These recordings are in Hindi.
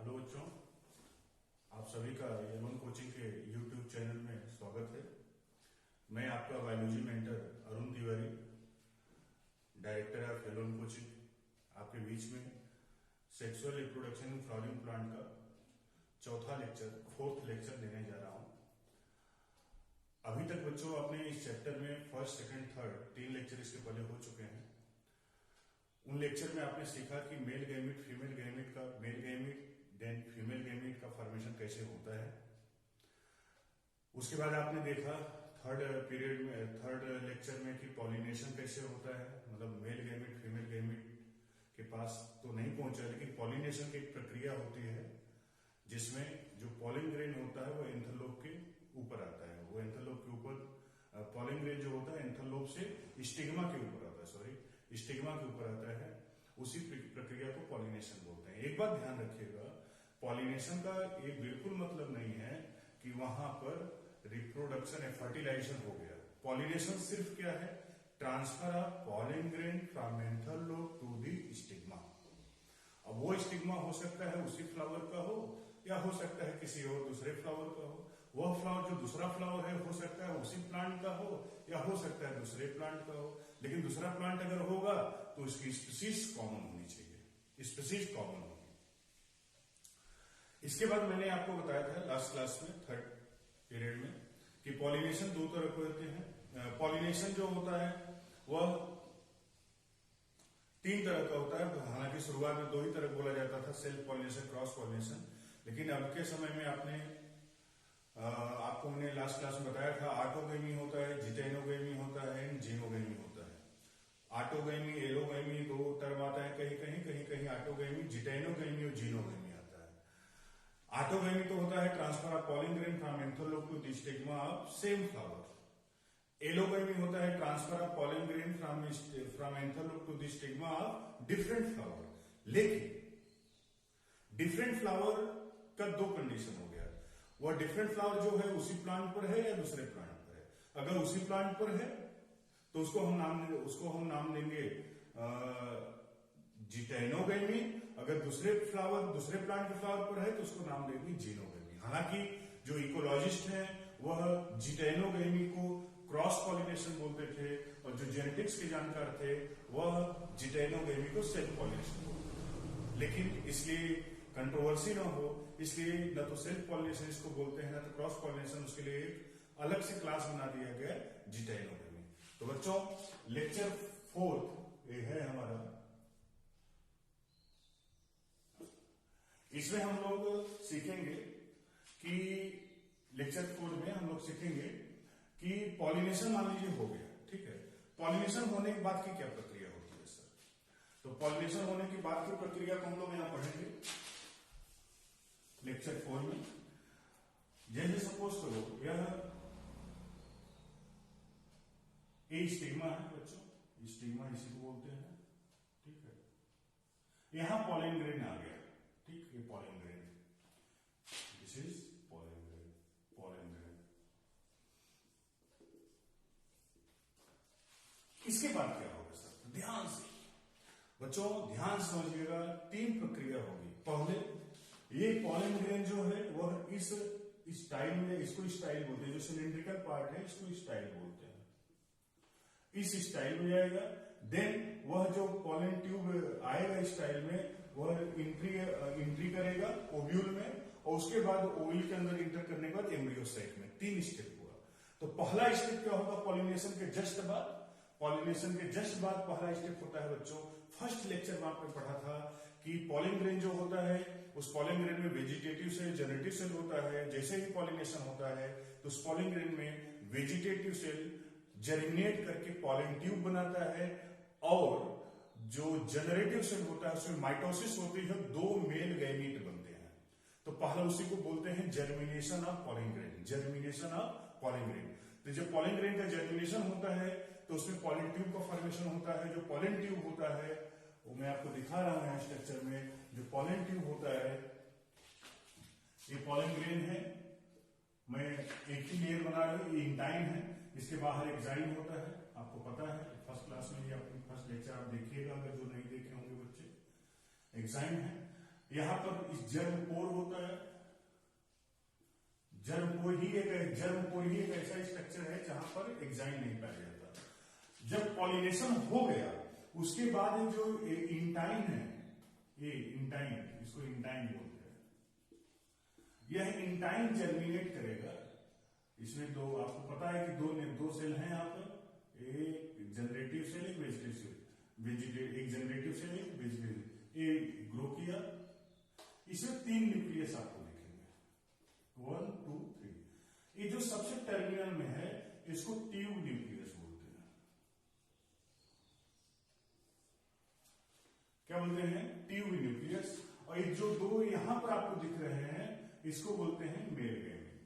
हेलो बच्चों, आप सभी का यमन कोचिंग के यूट्यूब चैनल में स्वागत है। मैं आपका biology mentor Arun Tiwari, director of Yemen coaching, आपके बीच में sexual reproduction in flowering plant का फोर्थ लेक्चर देने जा रहा हूं। अभी तक बच्चों आपने इस चैप्टर में फर्स्ट, सेकंड, थर्ड 3 लेक्चर इसके पहले हो चुके हैं। उन लेक्चर में आपने सीखा कि मेल गैमेट, फीमेल गैमेट का, male gamete then female gamete का फॉर्मेशन कैसे होता है। उसके बाद आपने देखा थर्ड लेक्चर में कि पॉलिनेशन कैसे होता है, मतलब मेल गैमेट फीमेल गैमेट के पास तो नहीं पहुंचा, लेकिन पॉलिनेशन की एक प्रक्रिया होती है जिसमें जो पॉलिन ग्रेन होता है वो एंथरलोप के ऊपर आता है। वो एंथरलोप के ऊपर पॉलिन ग्रेन जो होता है एंथरलोप से स्टिग्मा के ऊपर आता है, स्टिग्मा के ऊपर आता है। उसी प्रक्रिया को पॉलिनेशन बोलते हैं। एक बात ध्यान रखिएगा, पॉलिनेशन का ये बिल्कुल मतलब नहीं है कि वहां पर रिप्रोडक्शन या फर्टिलाइजेशन हो गया। पॉलिनेशन सिर्फ क्या है? Transfer of pollen grain from anther lobe to the stigma. अब वो स्टिग्मा हो सकता है उसी फ्लावर का हो, या हो सकता है किसी और दूसरे फ्लावर का हो। वह फ्लावर जो दूसरा फ्लावर है हो सकता है उसी प्लांट का हो, या हो सकता है दूसरे प्लांट का हो। लेकिन दूसरा प्लांट अगर होगा तो उसकी स्पीसीज कॉमन होनी चाहिए, स्पीसीज कॉमन होगी। इसके बाद मैंने आपको बताया था लास्ट क्लास में, थर्ड पीरियड में, कि पॉलिनेशन 2 तरह के होते हैं। पॉलिनेशन जो होता है वह 3 तरह का होता है। हालांकि शुरुआत में 2 ही तरह बोला जाता था, सेल्फ पॉलिनेशन, क्रॉस पॉलिनेशन। लेकिन अब के समय में आपको मैंने लास्ट क्लास में बताया था, ऑटोगैमी होता है, जिटेनोगैमी होता है, जीनोगैमी होता है। ऑटोगैमी, एलोगैमी 2 टर्म आता है, कहीं ऑटोगैमी, जिटेनोगैमी और जीनोगैमी आता है। ऑटोगैमी तो होता है transfer of pollen grain from anther lobe to the stigma of same flower. Allogamy होता है transfer of pollen grain from anther lobe to the stigma of different flower. लेकिन डिफरेंट फ्लावर का 2 कंडीशन हो गया। वह डिफरेंट फ्लावर जो है उसी प्लांट पर है या दूसरे प्लांट पर है। अगर उसी प्लांट पर है तो उसको हम नाम देंगे जिटेनोगैमी। अगर दूसरे प्लांट के फ्लावर पर है तो उसको नाम देंगे जीनोगैमी। हालांकि जो इकोलॉजिस्ट हैं वह जिटेनोगैमी को क्रॉस पॉलिनेशन बोलते थे, और जो जेनेटिक्स के जानकार थे वह जिटेनोगैमी को सेल्फ पॉलिनेशन बोलते थे। लेकिन इसलिए कंट्रोवर्सी ना हो, इसलिए न तो सेल्फ पॉलिनेशन इसको बोलते हैं, न तो क्रॉस पॉलिनेशन। उसके लिए एक अलग से क्लास बना दिया गया जिटेनोगैमी। तो बच्चों, लेक्चर 4 ये है हमारा। इसमें हम लोग सीखेंगे कि लेक्चर 4 में हम लोग सीखेंगे कि पॉलिनेशन मान लीजिए हो गया, ठीक है। पॉलिनेशन होने के बाद की क्या प्रक्रिया होती है सर? तो पॉलिनेशन होने के बाद की प्रक्रिया को हम लोग यहां पढ़ेंगे लेक्चर 4 में। जैसे सपोज करो यह स्टिग्मा है बच्चों, स्टिग्मा इसी को बोलते हैं, ठीक है। यहां पॉलिन ग्रेन आ गया, ठीक, ये pollen grain, this is pollen grain, pollen grain. इसके बाद क्या होगा सर? ध्यान से बच्चों, ध्यान समझिएगा, 3 प्रक्रिया होगी। पहले ये पॉलिन ग्रेन जो है वह इस स्टाइल में, इसको स्टाइल बोलते हैं, जो सिलेंड्रिकल पार्ट है इसको स्टाइल बोलते हैं, इस स्टाइल में जाएगा। देन वह जो पॉलिन ट्यूब आएगा स्टाइल में, वह एंट्री करेगा ओव्यूल में, और उसके बाद ओव्यूल के अंदर इंटर करने के बाद एम्ब्रियो साइट में। 3 स्टेप हुआ। तो पहला स्टेप क्या होगा? पॉलिनेशन के जस्ट बाद, पहला स्टेप होता है बच्चों, फर्स्ट लेक्चर में आपने पढ़ा था कि पॉलिन ग्रेन जो होता है, उस पॉलिन ग्रेन में वेजिटेटिव सेल, जेनेटिव सेल होता है। जैसे ही पॉलिनेशन होता है तो उस पॉलिन ग्रेन में वेजिटेटिव सेल जर्मिनेट करके पॉलिन ट्यूब बनाता है, और जो जनरेटिव सेल होता है उसमें माइटोसिस होती है, 2 मेल गैमीट बनते हैं। तो पहला उसी को बोलते हैं germination of pollen grain, germination of pollen grain. तो जब पॉलिन ग्रेन का जर्मिनेशन होता है तो उसमें पॉलिन ट्यूब का फॉर्मेशन होता है। जो पॉलिन ट्यूब होता है वो मैं आपको दिखा रहा हूं यहां स्ट्रक्चर में। जो पॉलिन ट्यूब होता है, ये पॉलिन ग्रेन है, मैं एक ही लेयर बना रहा हूं, ये इंटाइन है, इसके बाहर एक्साइन होता है, आपको पता है, फर्स्ट क्लास में ये अपनी फर्स्ट लेक्चर आप देखिएगा अगर जो नहीं देखे होंगे बच्चे। एक्साइन है, यहां पर इस जर्मपोर होता है। जर्मपोर ही एक ऐसा स्ट्रक्चर है जहां पर एग्जाइम नहीं पाया जाता। जब पॉलिनेशन हो गया उसके बाद जो इंटाइन है, ये इंटाइन, इसको इंटाइन बोलते हैं, यह इंटाइन जर्मिनेट करेगा। इसमें दो, आपको पता है कि दो सेल हैं यहां पर, एक जनरेटिव सेल, एक वेजिटेटिव सेल, एक जनरेटिव सेल, एक वेजिटेटिव। ये ग्रो किया, इसमें 3 न्यूक्लियस आपको दिखेंगे, 1 2 3। ये जो सबसे टर्मिनल में है इसको ट्यूब न्यूक्लियस बोलते हैं। क्या बोलते हैं? Tube nucleus. और ये जो दो यहां पर आपको दिख रहे हैं इसको बोलते हैं male gamete.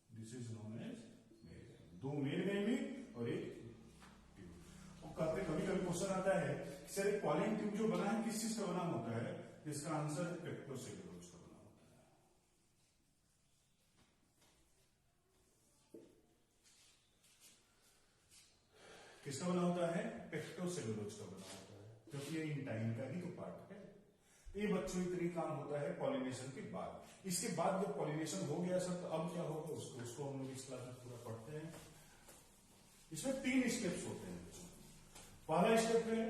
This is known as male gamete. 2 male gamete और एक ट्यूब। और कभी कभी क्वेश्चन आता है सर एक पॉलिन ट्यूब जो बना है किस चीज का बना होता है? इसका आंसर पेप्टोसेलुलोज का बना होता है। किसका बना होता है? पेप्टोसेलुलोज का बना होता है, क्योंकि ये इंटाइन का ही तो पार्ट है। ये बच्चों इतनी काम होता है पॉलिनेशन के बाद। इसके बाद जब पॉलिनेशन हो गया सब, तो अब क्या होगा उसको हम लोग इस क्लास में पूरा पढ़ते हैं। इसमें 3 स्टेप्स होते हैं बच्चों। पहला स्टेप है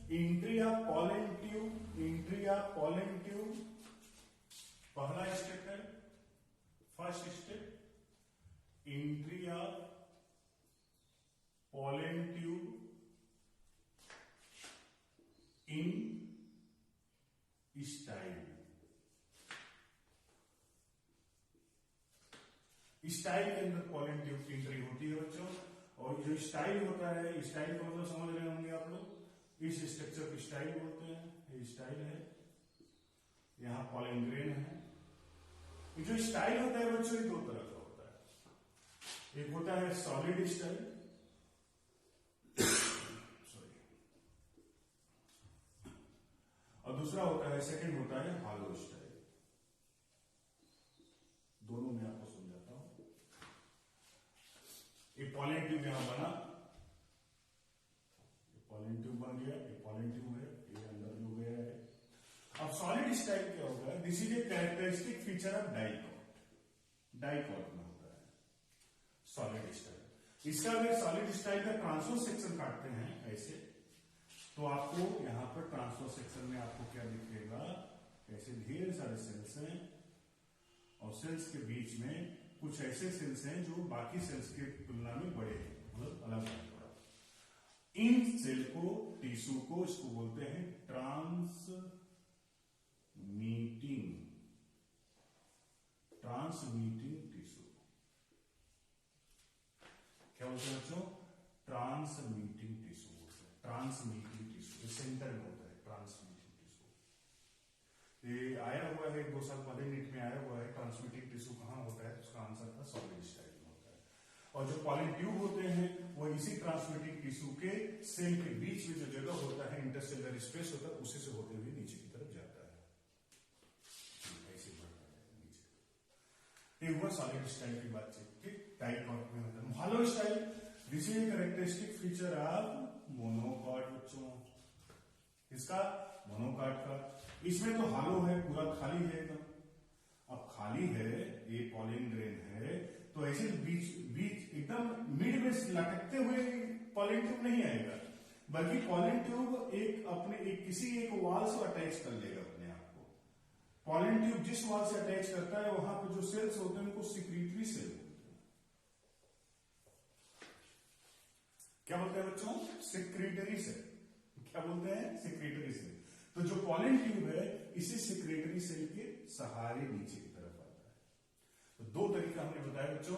entry of pollen tube, entry of pollen tube, पहला स्टेप है। First step entry of pollen tube in style. Style के अंदर पॉलन ट्यूब की एंट्री होती है बच्चों। और जो स्टाइल होता है, स्टाइल का मतलब समझ रहे होंगे आप लोग, इस स्ट्रक्चर को स्टाइल बोलते हैं। ये स्टाइल है, यहां पॉलन ग्रेन है। ये जो स्टाइल होता है बच्चों ये 2 तरह का होता है। एक होता है सॉलिड स्टाइल, और दूसरा होता है, सेकंड होता है हॉलो स्टाइल। दोनों में आपको समझाता हूं। ये पॉलन ट्यूब यहां बना, ये पॉलन ट्यूब बन गया, ये पॉलन ट्यूब है, ये अंदर जो गया है। अब सॉलिड स्टाइल क्या होगा? This is a characteristic feature of dicot. Dicot में होता है सॉलिड स्टाइल। इसका अगर सॉलिड स्टाइल का ट्रांसवर्स सेक्शन काटते हैं ऐसे, तो आपको यहां पर ट्रांसफर सेक्शन में आपको क्या दिखेगा? ऐसे ढेर सारे सेल्स हैं, और सेल्स के बीच में कुछ ऐसे सेल्स हैं जो बाकी सेल्स की तुलना में बड़े हैं, मतलब अलग अलग। इन सेल को, टिश्यू को, इसको बोलते हैं ट्रांसमीटिंग टिश्यू। क्या बोलते हैं बच्चों? ट्रांसमीटिंग टिश्यू बोलते हैं। ट्रांसमीटिंग टिश्यू सेंटर में होता है ट्रांसमीटिंग टिश्यू। ये आया हुआ है 2 साल पहले नीट में आया हुआ है, ट्रांसमीटिंग टिश्यू कहां होता है? उसका आंसर था सॉलिड स्टाइल में होता है। और जो पॉलन ट्यूब होते हैं वो इसी ट्रांसमीटिंग टिश्यू के सेल के बीच में जो जगह होता है, इंटरसेलुलर स्पेस होता है, उसी से होते हुए नीचे की तरफ जाता है, ऐसे बढ़ता है नीचे। ये हुआ सॉलिड स्टाइल की बातचीत। डाइकॉट में होता है hollow style. This is characteristic feature of monocot बच्चों। इसका मोनोकॉट का, इसमें तो हॉलो है, पूरा खाली है एकदम। अब खाली है, ये पॉलन ग्रेन है, तो ऐसे बीच एकदम मिड में लटकते हुए पॉलन ट्यूब नहीं आएगा, बल्कि पॉलन ट्यूब किसी एक वॉल से अटैच कर लेगा अपने आप को। पॉलन ट्यूब जिस वॉल से अटैच करता है वहां पर जो सेल्स होते हैं उनको सिक्रीटरी सेल बोलते हैं। क्या बोलते हैं बच्चों? Secretory cell. क्या बोलते हैं? Secretory cell. तो जो पॉलन ट्यूब है इसी सिक्रीटरी सेल के सहारे नीचे की तरफ आता है। तो 2 तरीका हमने बताया बच्चों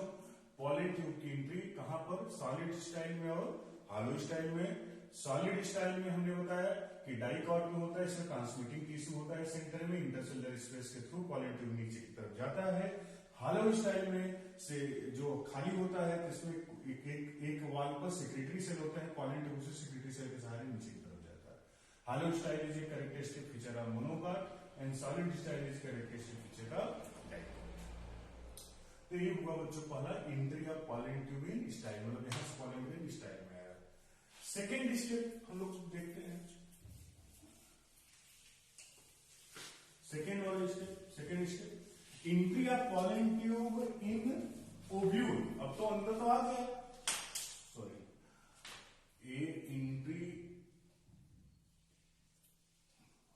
पॉलन ट्यूब की एंट्री कहां पर? सॉलिड स्टाइल में और हॉलो स्टाइल में। सॉलिड स्टाइल में हमने बताया कि डाइकॉट में होता है, इसमें ट्रांसमिटिंग टिश्यू होता है सेंटर में, इंटरसेलुलर स्पेस के थ्रू पॉलन ट्यूब नीचे की तरफ जाता है। हॉलो स्टाइल में से जो खाली होता है इसमें एक वॉल पर सेक्रेटरी सेल होता है, पॉलन ट्यूब से सेक्रेटरी सेल के सहारे नीचे की तरफ जाता है। Hollow style is a characteristic feature of monocot and solid style is characteristic feature of dicot. तो ये हुआ बच्चों पहला entry of pollen tube in style, मतलब यहां से पॉलन ट्यूब स्टाइल में आया। सेकेंड स्टेप हम लोग देखते हैं। सेकेंड वाला step, second step, entry of pollen tube in ovule. अब तो अंदर तो आ गया, sorry, A entry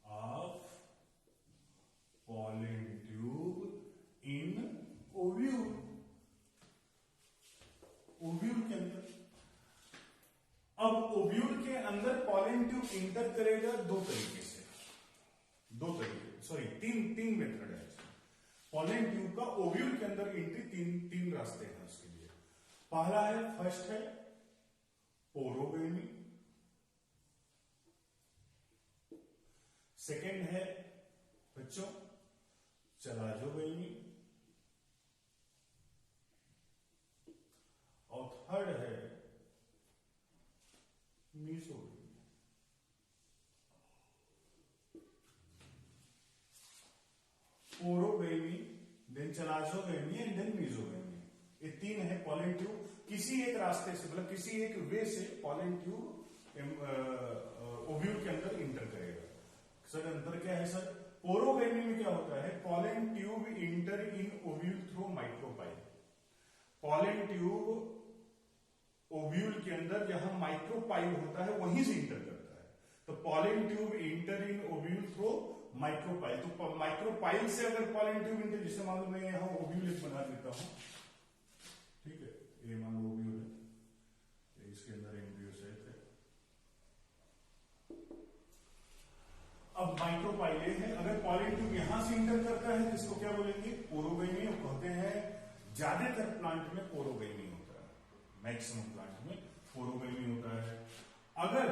of pollen tube in ovule, ovule के अंदर। अब ओव्यूल के अंदर पॉलन ट्यूब इंटर करेगा दो तरीके से, दो तरीके, सॉरी तीन मेथड है। पॉलन ट्यूब का ओव्यूल के अंदर एंट्री तीन रास्ते हैं उसके लिए। पहला है, फर्स्ट है पोरोगेमी, सेकेंड है बच्चों चलाजोगेमी, और थर्ड है mesogamy. Porogamy, then chalazogamy and then mesogamy. ये तीन है पॉलन ट्यूब। किसी एक रास्ते से, मतलब किसी एक वे से पॉलन ट्यूब ओव्यूल के अंदर इंटर करेगा। सर अंतर क्या है सर? पोरोगेमी में क्या होता है, pollen tube enter in ovule through micropyle. Pollen tube ovule के अंदर जहां माइक्रोपाइल होता है वहीं से इंटर करता है। तो pollen tube enter in ovule through micropyle. तो माइक्रोपाइल से अगर पॉलन ट्यूब इंटर, जैसे मान लो मैं यहां ओव्यूल एक बना देता हूं, ठीक है, ये मान लो ओव्यूल है, इसके अंदर एम्ब्रियो सेट है। अब माइक्रोपाइल है, अगर पॉलन ट्यूब यहां से इंटर करता है तो इसको क्या बोलेंगे? पोरोगेमी कहते हैं। ज्यादातर प्लांट में पोरोगेमी होता है, मैक्सिमम प्लांट में पोरोगेमी होता है। अगर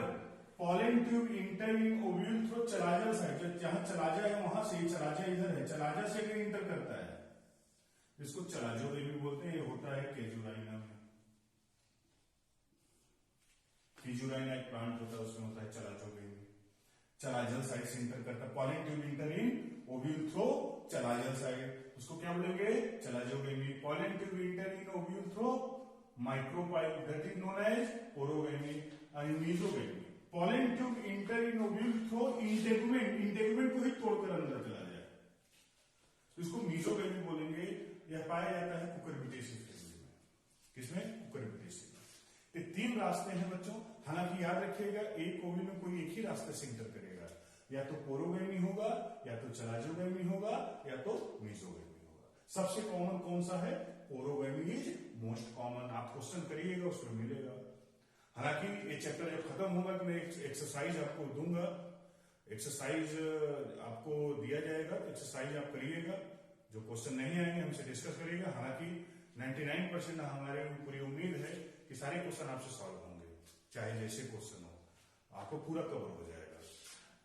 pollen tube enter in ovule through chalaza side, जहां चलाजा है वहां से, चलाजा इधर है, चलाजा से अगर इंटर करता है इसको चलाजोगेमी बोलते हैं। ये होता है केजुराइना में, केजुराइना एक प्लांट होता है, उसमें होता है चलाजोगेमी। चलाजल साइड से इंटर करता है, pollen tube enter in ovule through chalazal side, उसको क्या बोलेंगे? Chalazogamy. Pollen tube enter in ovule through micropyle, that is known as porogamy and mesogamy. Pollen tube enter in ovule through integument, integument को ही तोड़कर अंदर चला जाए, इसको मीसोगेमी बोलेंगे। यह पाया जाता है कुकुरबिटेसी फेज में। किसमें? कुकुरबिटेसी में। ये तीन रास्ते हैं बच्चों। हालांकि याद रखिएगा, एक ओव्यूल में कोई एक ही रास्ते से इंटर करेगा, या तो पोरोगेमी होगा, या तो चलाजोगेमी होगा, या तो मीसोगेमी होगा। सबसे कॉमन कौन सा है? Porogamy is most common. आप क्वेश्चन करिएगा, उसमें मिलेगा। हालांकि ये चैप्टर जब खत्म होगा तो मैं एक्सरसाइज आपको दूंगा, एक्सरसाइज आपको दिया जाएगा, तो एक्सरसाइज आप करिएगा। जो क्वेश्चन नहीं आएंगे हमसे डिस्कस करिएगा। हालांकि 99% हमारे पूरी उम्मीद है कि सारे क्वेश्चन आपसे सॉल्व होंगे, चाहे जैसे क्वेश्चन हो, आपको पूरा कवर हो जाएगा।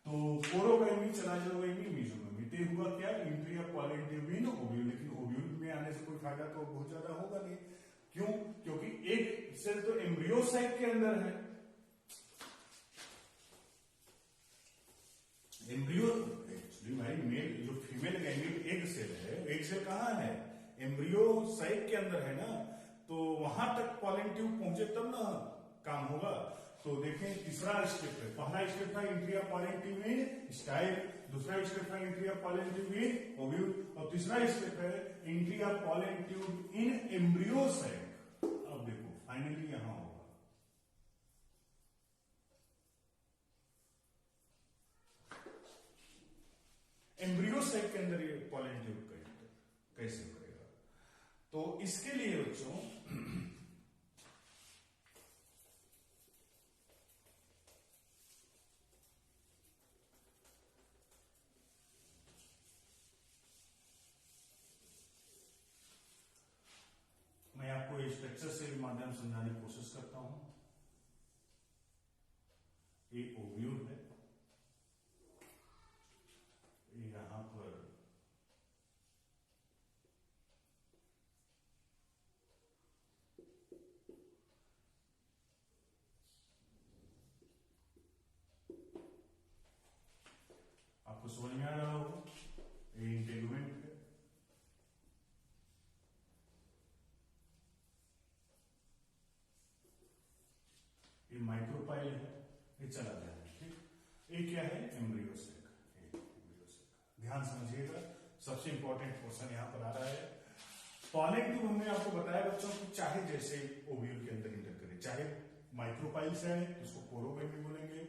तो पोरोगेमी, चलाजोगेमी, मीसोगेमी, ते हुआ क्या? Entry of pollen tube in ovule. लेकिन ओव्यूल में आने से कोई फायदा तो बहुत ज्यादा होगा नहीं। क्यों? क्योंकि एक सेल तो एम्ब्रियो साइट के अंदर है। एम्ब्रियो एक्चुअली भाई मेल, जो फीमेल गैमेट एग सेल है, एग सेल कहां है? एम्ब्रियो साइट के अंदर है ना। तो वहां तक पॉलन ट्यूब पहुंचे तब ना काम होगा। तो देखें, तीसरा स्टेप है। पहला स्टेप था entry of pollen tube in style, दूसरा स्टेप था entry of pollen tube in ovule, और तीसरा स्टेप है entry of pollen tube in embryo site. अब देखो फाइनली यहां होगा। एम्ब्रियो साइट के अंदर ये पॉलन ट्यूब कैसे करेगा? तो इसके लिए बच्चों मैं आपको स्ट्रक्चर से भी माध्यम समझाने की कोशिश करता हूं। एक ओव्यूल है, यहां पर आपको समझ में आ रहा होगा, ये इंटेगुमेंट है, ये माइक्रोपाइल है, ये चला जाए। ठीक, ये क्या है? Embryo sac. ध्यान से समझिएगा, सबसे इंपॉर्टेंट पोर्शन यहां पर आ रहा है। पॉलन ट्यूब हमने आपको बताया बच्चों कि चाहे जैसे ओव्यूल के अंदर इंटर करे, चाहे माइक्रोपाइल से आए तो उसको पोरोगेमी बोलेंगे,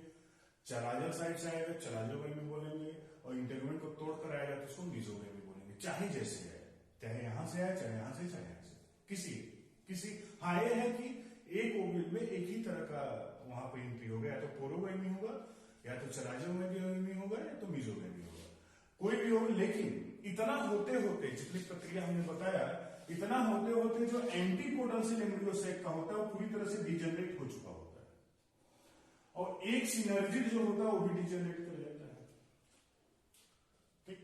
चलाजल साइड से आएगा चलाजोगेमी बोलेंगे, और इंटरवेंट को तोड़कर आएगा तो उसको मीजोगेमी बोलेंगे। चाहे जैसे आए, चाहे यहां से आए, चाहे यहां से, चाहे यहां से, किसी हाँ ये है कि एक ओव्यूल में एक ही तरह का वहां पर एंट्री होगा, या तो पोरोगेमी होगा, या तो चलाजोगेमी होगा, या तो मीजोगेमी होगा, कोई भी होगा। लेकिन इतना होते होते, जितनी प्रक्रिया हमने बताया, इतना होते होते जो एंटीपोडल सेल एम्ब्रियो सैक का होता है वो पूरी तरह से डिजेनरेट हो चुका होता है, और एक सिनर्जिड जो होता है वो भी डिजेनरेट कर जाता है। ठीक,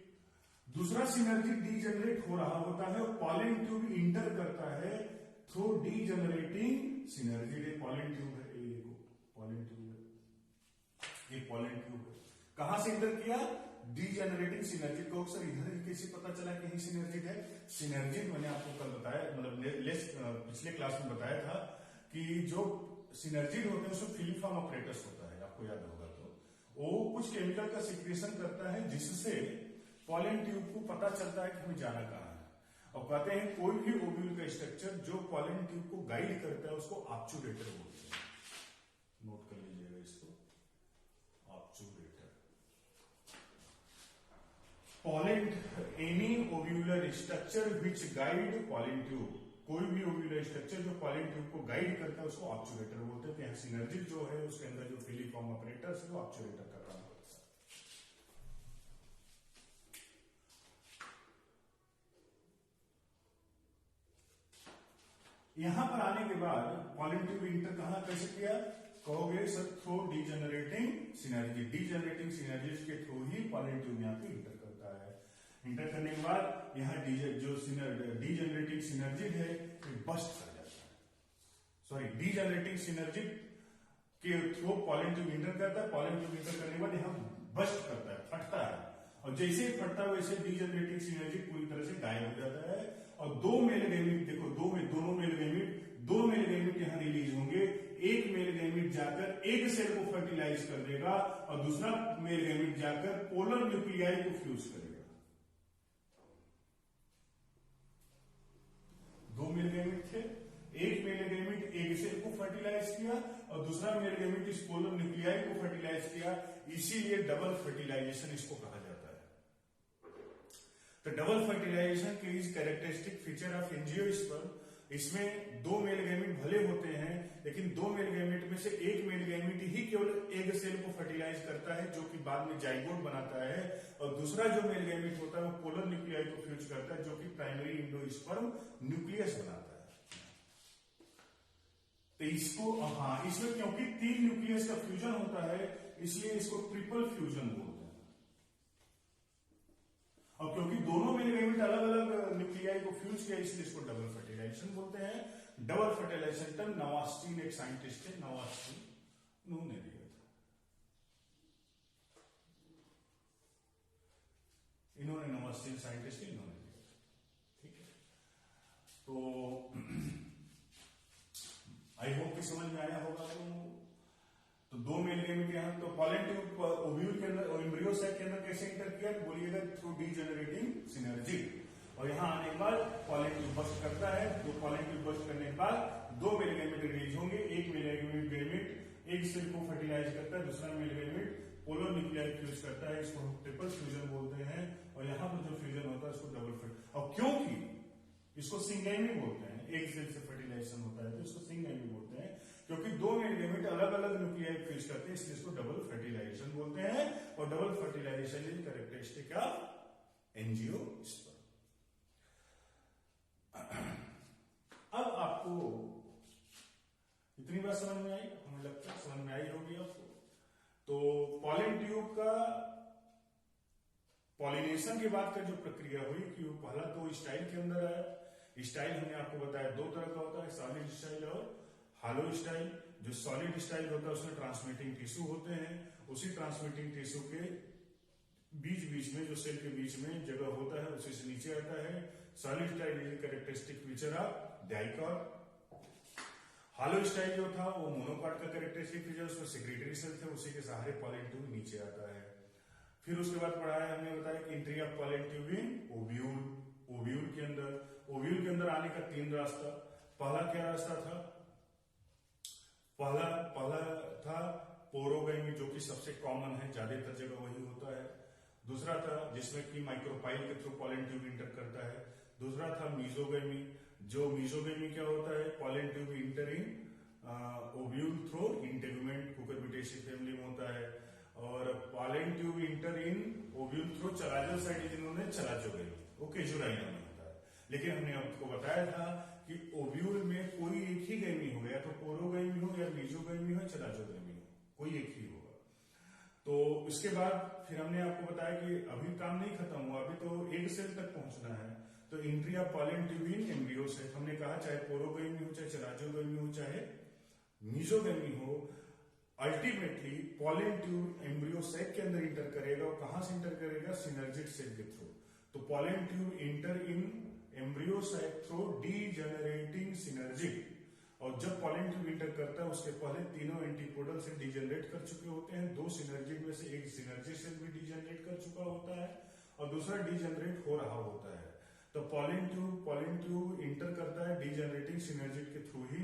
दूसरा सिनर्जिड डिजेनरेट हो रहा होता है, पॉलन ट्यूब इंटर करता है through degenerating synergid. Pollen tube है, ये देखो पॉलन ट्यूब है, ये पॉलन ट्यूब है। कहां से इंटर किया? डिजेनरेटिंग सिनर्जिड को। अक्सर इधर कैसे पता चला कि यही सिनर्जिड है? सिनर्जिड मैंने आपको कल बताया, मतलब पिछले क्लास में बताया था कि जो सिनर्जिड होते हैं उसमें फिलीफॉर्म ऑपरेटस होता है, आपको याद होगा तो वो कुछ केमिकल का सिक्रेशन करता है जिससे पॉलन ट्यूब को पता चलता है कि हमें जाना कहां है। और कहते हैं कोई भी ओव्यूल का स्ट्रक्चर जो पॉलन ट्यूब को गाइड करता है उसको ऑब्चुरेटर बोलते हैं। नोट कर लीजिएगा इसको, obturator. Pollen, any ovular structure which guide pollen tube, कोई भी ओव्यूलर स्ट्रक्चर जो पॉलन ट्यूब को गाइड करता है उसको ऑब्चुरेटर बोलते हैं। तो यहाँ सिनर्जिड जो है उसके अंदर जो फिलीफॉर्म ऑपरेटर्स है वो ऑब्चुरेटर का काम करता है। यहां पर आने के बाद पॉलन ट्यूब इंटर कहां कैसे किया कहोगे sir? Through degenerating synergid. Degenerating synergid के थ्रू ही पॉलन ट्यूब यहाँ पे इंटर करता है। इंटर करने के बाद यहाँ जो डिजेनरेटिंग सिनर्जिड है बस्ट कर जाता है, सॉरी डिजेनरेटिंग सिनर्जिड के थ्रू पॉलन ट्यूब इंटर करता है। पॉलन ट्यूब इंटर करने के बाद यहाँ बस्ट करता है, फटता है, और जैसे ही फटता है वैसे डिजेनरेटिंग सिनर्जिड पूरी तरह से गायब हो जाता है। और दो मेल गैमेट, देखो दोनों मेल गैमेट यहां रिलीज होंगे। एक मेल गैमेट जाकर एक सेल को फर्टिलाइज कर देगा और दूसरा मेल गैमेट जाकर पोलर न्यूक्लियाई को फ्यूज करेगा। दो मेल गैमेट थे, एक मेल गैमेट एक सेल को फर्टिलाइज किया और दूसरा मेल गैमेट इस पोलर न्यूक्लियाई को फर्टिलाइज किया, इसीलिए डबल फर्टिलाइजेशन इसको कहा जाता है। तो डबल फर्टिलाइजेशन की is characteristic feature of angiosperm. इसमें दो मेल गैमेट भले होते हैं, लेकिन दो मेल गैमेट में से एक मेल गैमेट ही केवल एग सेल को फर्टिलाइज करता है जो कि बाद में जाइगोट बनाता है, और दूसरा जो मेल गैमेट होता है वो पोलर न्यूक्लियाई को फ्यूज करता है जो कि प्राइमरी एंडोस्पर्म न्यूक्लियस बनाता है। तो इसको इसमें क्योंकि 3 न्यूक्लियस का फ्यूजन होता है इसलिए इसको ट्रिपल फ्यूजन बोलते हैं। और क्योंकि दोनों मेल गैमेट अलग अलग न्यूक्लियाई को फ्यूज किया इसलिए इसको डबल फर्टिलाइजेशन बोलते हैं। डबल फर्टिलाइजेशन टर्म नवास्टीन एक साइंटिस्ट है, नवास्टीन, उन्होंने दिया था, इन्होंने नवास्टीन साइंटिस्ट इन्होंने दिया था। ठीक है, तो आई होप कि समझ में आया होगा। तो दो मेल गैमेट यहां, तो पॉलन ट्यूब ओव्यूल के अंदर और एम्ब्रियो सैक के अंदर कैसे इंटर किया तो बोलिएगा थ्रू डिजेनरेटिंग सिनर्जिड। और यहां आने के बाद पॉलन ट्यूब बस्ट करता है। तो पॉलन ट्यूब बस्ट करने के बाद दो मेल गैमेट रिलीज होंगे। एक मेल गैमेट एक सेल को फर्टिलाइज करता है, दूसरा male gamete polar nuclei fuse करता है, इसको हम ट्रिपल फ्यूजन बोलते हैं। और यहां पर जो फ्यूजन होता है उसको डबल फ्यूजन। और क्योंकि इसको सिंगैमी बोलते हैं, एक सेल से फर्टिलाइजेशन होता है तो इसको सिंगैमी बोलते हैं, क्योंकि दो मेल गैमेट अलग अलग न्यूक्लियाई फ्यूज करते हैं इसलिए इसको डबल फर्टिलाइजेशन बोलते हैं। और double fertilisation is characteristic of angiosperm. अब आपको इतनी बात समझ में आई, हमें लगता है समझ में आई होगी आपको। तो पॉलन ट्यूब का पॉलिनेशन के बाद का जो प्रक्रिया हुई कि वो पहला तो स्टाइल के अंदर आया। स्टाइल हमने आपको बताया दो तरह का होता है, सॉलिड स्टाइल और हालो स्टाइल। जो सॉलिड स्टाइल होता है उसमें ट्रांसमिटिंग टिश्यू होते हैं, उसी ट्रांसमिटिंग टिश्यू के बीच में जो सेल के बीच में जगह होता है उसी से नीचे आता है। Solid style is characteristic feature of dicot. Hello style जो था वो मोनोकॉट का कैरेक्टरिस्टिक फीचर, उसमें सेक्रेटरी सेल थे, उसी के सहारे पॉलन ट्यूब नीचे आता है। फिर उसके बाद पढ़ा है हमने, बताया कि entry of pollen tube in ovule. Ovule के अंदर आने का 3 रास्ता। पहला क्या रास्ता था? पहला था पोरोगैमी, जो कि सबसे कॉमन है, ज्यादातर जगह वही होता है। दूसरा था जिसमें कि माइक्रोपाइल के थ्रू पॉलन ट्यूब इंटर करता है। दूसरा था मीजोगैमी, जो मीजोगैमी क्या होता है? Pollen tube enter in ovule through integument, Cucurbitaceae family में होता है। और pollen tube enter in ovule through chalazal side, जिन्होंने चलाजोगैमी, वो केजुराइना में होता है। लेकिन हमने आपको बताया था कि ओव्यूल में कोई एक ही गैमी हो, या तो पोरोगैमी हो या मीजोगैमी हो, चलाजोगैमी हो, कोई एक ही होगा। तो इसके बाद फिर हमने आपको बताया कि अभी काम नहीं खत्म हुआ, अभी तो एग सेल तक पहुंचना है। तो entry of pollen tube in embryo से हमने कहा, चाहे पोरोगैमी हो, चाहे चलाजोगैमी हो, चाहे मीजोगैमी हो, ultimately pollen tube embryo sac के अंदर इंटर करेगा। और कहां से इंटर करेगा? सिनर्जिक सेल के थ्रू। तो pollen tube enter in embryo sac through degenerating synergic. और जब पॉलन ट्यूब इंटर करता है, उसके पहले तीनों एंटीपोडल से डिजेनरेट कर चुके होते हैं। 2 सिनर्जिक में से एक सिनर्जिक सेल भी डिजेनरेट कर चुका होता है और दूसरा डिजेनरेट हो रहा होता है। तो पॉलन ट्यूब इंटर करता है डिजेनरेटिंग सिनर्जिक के थ्रू ही,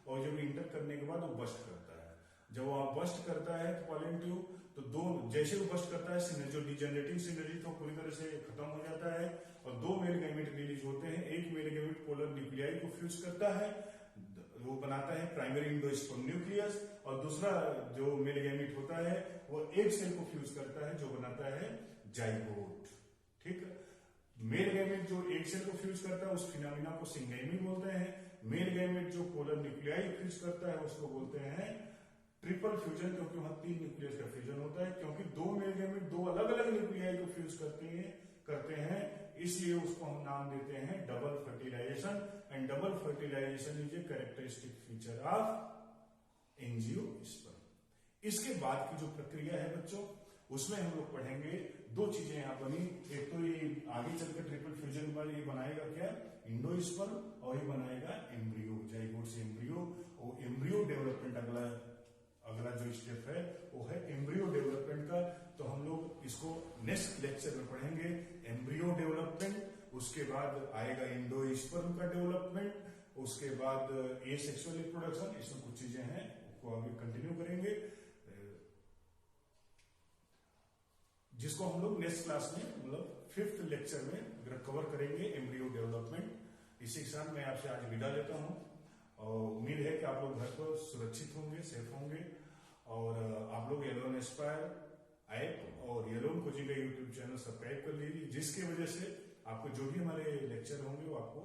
और जब इंटर करने के बाद वो बस्ट करता है। जब वो बस्ट करता है तो पॉलन ट्यूब, तो जैसे वो बस्ट करता है, जो डिजेनरेटिंग सिनर्जी तो पूरी तरह से खत्म हो जाता है और 2 मेल गैमेट रिलीज होते हैं। एक मेल गैमेट पोलर न्यूक्लियाई को फ्यूज करता है, वो बनाता है प्राइमरी इंडोस्पर्म न्यूक्लियस, और दूसरा जो मेल गैमेट होता है वो एक सेल को फ्यूज करता है, जो बनाता है जाइगोट। ठीक है, मेल गैमेट जो एक सेल को फ्यूज करता है उस फिनोमिना को सिंगैमी बोलते हैं। मेल गैमेट जो पोलर न्यूक्लियाई फ्यूज करता है उसको बोलते हैं ट्रिपल फ्यूजन, क्योंकि वहां 3 न्यूक्लियस का फ्यूजन होता है। क्योंकि 2 मेल गैमेट 2 अलग अलग न्यूक्लियाई को फ्यूज करते हैं, इसलिए उसको हम नाम देते हैं double fertilisation. And double fertilisation is a characteristic feature of angiosperm. इसके बाद की जो प्रक्रिया है बच्चों, उसमें हम लोग पढ़ेंगे 2 चीजें यहां बनी। एक तो ये आगे चलकर ट्रिपल फ्यूजन के बाद ये बनाएगा क्या? इंडोस्पर्म, और ये बनाएगा एम्ब्रियो, जाइगोट से एम्ब्रियो। और एम्ब्रियो डेवलपमेंट अगला जो स्टेप है वो है एम्ब्रियो डेवलपमेंट का। तो हम लोग इसको नेक्स्ट लेक्चर में पढ़ेंगे, एम्ब्रियो डेवलपमेंट। उसके बाद आएगा इंडोस्पर्म का डेवलपमेंट, उसके बाद एसेक्सुअल रिप्रोडक्शन। इसमें कुछ चीजें हैं, उसको आगे कंटिन्यू करेंगे, जिसको हम लोग नेक्स्ट क्लास में, मतलब 5th लेक्चर में कवर करेंगे, एम्ब्रियो डेवलपमेंट। इसी के साथ मैं आपसे आज विदा लेता हूं, और उम्मीद है कि आप लोग घर पर सुरक्षित होंगे, सेफ होंगे। और आप लोग येलोन एस्पायर ऐप और येलोन कोचिंग का यूट्यूब चैनल सब्सक्राइब कर लीजिए, जिसकी वजह से आपको जो भी हमारे लेक्चर होंगे वो आपको